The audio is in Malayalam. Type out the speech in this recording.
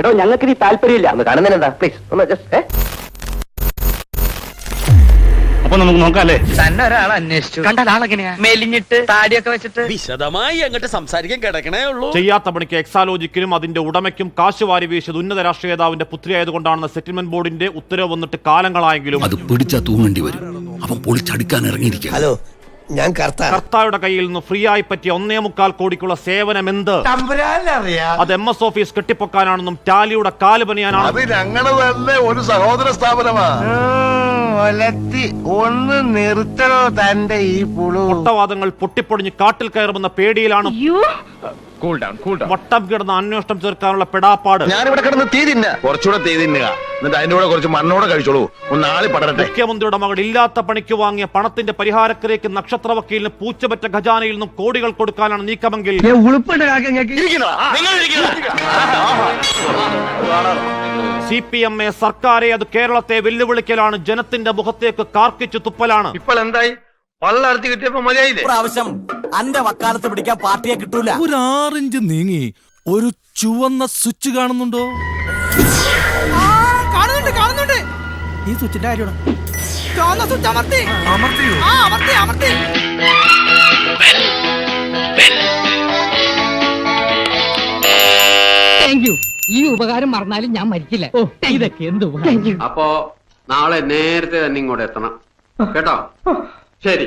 എടോ ഞങ്ങൾക്ക് ഇനി താല്പര്യമില്ല. ഒന്ന് കാണുന്നതിനെന്താ പ്ലീസ് ഒന്ന് ജസ്റ്റ്. അപ്പൊ നമുക്ക് നോക്കാല്ലേ? തന്നെ ഒരാൾ അന്വേഷിച്ചു. കണ്ടാൽ ആളെങ്ങനെയാ? മെലിഞ്ഞിട്ട് താടിയൊക്കെ വെച്ചിട്ട്. വിശദമായി അങ്ങോട്ട് സംസാരിക്കാൻ കിടക്കണേ ഉള്ളൂ. ചെയ്യാത്ത പണിക്ക് എക്സാലോജിക്കിനും അതിന്റെ ഉടമയ്ക്കും കാശ് വാരി വീശിയത് ഉന്നത രാഷ്ട്രീയ നേതാവിന്റെ പുത്രിയായതുകൊണ്ടാണെന്ന് സെറ്റിൽമെന്റ് ബോർഡിന്റെ ഉത്തരവ് വന്നിട്ട് കാലങ്ങളായെങ്കിലും അത് പിടിച്ചാ തൂങ്ങേണ്ടി വരും. അവൻ പൊളിച്ചടുക്കാൻ ഇറങ്ങിയിരിക്കുക. ഹലോ, ഞാൻ കർത്തായുടെ കയ്യിൽ നിന്ന് ഫ്രീ ആയി പറ്റിയ 1.25 കോടിക്കുള്ള സേവനം എന്ത്? അത് MS ഓഫീസ് കെട്ടിപ്പൊക്കാനാണെന്നും ടാലിയുടെ കാല് പണിയാനാണ്. അത് ഞങ്ങള് തന്നെ ഒരു സഹോദര സ്ഥാപനമാ. ഒന്ന് നിർത്തണോ തന്റെ ഈ പുളു? പൊട്ടവാദങ്ങൾ പൊട്ടിപ്പൊടിഞ്ഞ് കാട്ടിൽ കയറുമെന്ന പേടിയിലാണ് വട്ടം കിടന്ന് അന്വേഷണം ചേർക്കാനുള്ള പെടാപ്പാട്. ഞാനിവിടെ കിടന്ന് തീ തിന്ന, കുറച്ചുകൂടെ തീ തിന്നുക, എന്നിട്ട് അതിന്റെ കൂടെ കുറച്ച് മണ്ണോടെ കഴിച്ചോളൂ. ഒന്ന് ആളി പടരട്ടെ. മുഖ്യമന്ത്രിയുടെ മകൾ ഇല്ലാത്ത പണിക്ക് വാങ്ങിയ പണത്തിന്റെ പരിഹാരത്തിലേക്ക് നക്ഷത്ര വക്കീലിന് പൂച്ചപറ്റ ഖജാനയിൽ നിന്നും കോടികൾ കൊടുക്കാനാണ് നീക്കമെങ്കിൽ CPM സർക്കാരെ അത് കേരളത്തെ വെല്ലുവിളിക്കലാണ്. ജനത്തിന്റെ മുഖത്തേക്ക് കാർക്കിച്ചു തുപ്പലാണ്. ഇപ്പോൾ എന്തായി? പള്ളർത്തി കിട്ടിയപ്പോ മതിയായില്ലേ? പ്രാവശ്യം അന്റെ വക്കാലത്ത് പിടിക്കാൻ പാർട്ടിയെ കിട്ടൂല. ഒരു 6 ഇഞ്ച് നീങ്ങി ഒരു ചുവന്ന സ്വിച്ച് കാണുന്നുണ്ടോ? കാണുന്നുണ്ട്. ഈ സ്വിച്ചിന്റെ കാര്യമാണ്. ചുവന്ന സ്വിച്ച് അമർത്തി. Thank you. ഈ ഉപകാരം മറന്നാലും ഞാൻ മരിക്കില്ല. ഇതൊക്കെ എന്ത് ഉപകാരം. അപ്പോ നാളെ നേരത്തെ തന്നെ ഇങ്ങോട്ട് എത്തണം കേട്ടോ. ശരി.